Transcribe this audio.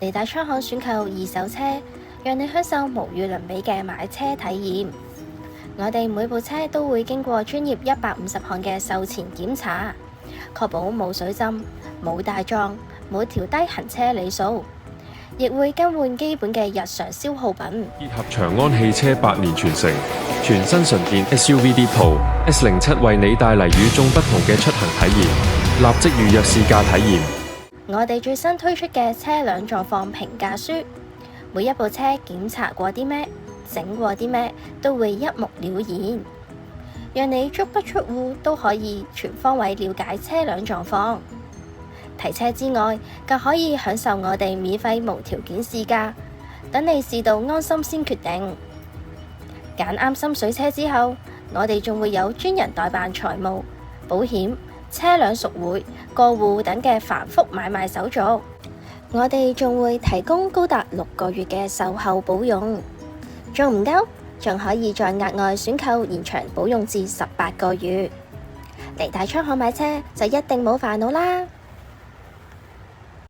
嚟大昌行選購二手車，讓你享受無與倫比嘅買車體驗。我哋每部車都會經過專業150項嘅售前檢查，確保冇水浸、冇大撞、冇調低行車里數，亦會更換基本嘅日常消耗品。結合長安汽車百年傳承，全新純電 SUV Deepal S07為你帶嚟與眾不同嘅出行體驗，立即預約試駕體驗。我哋最新推出嘅車輛狀況評價書，每一部車檢查過啲咩、整過啲咩，都會一目了然，讓你足不出戶都可以全方位了解車輛狀況。提車之外，更可以享受我哋免費無條件試駕，等你試到安心先決定。揀啱心水車之後，我哋仲會有專人代辦財務、保險、車輛贖回、過戶等嘅繁複買賣手續。我哋仲會提供高達6個月嘅售後保用，仲唔夠？仲可以再額外選購延長保用至18個月。嚟大昌行買車就一定冇煩惱啦！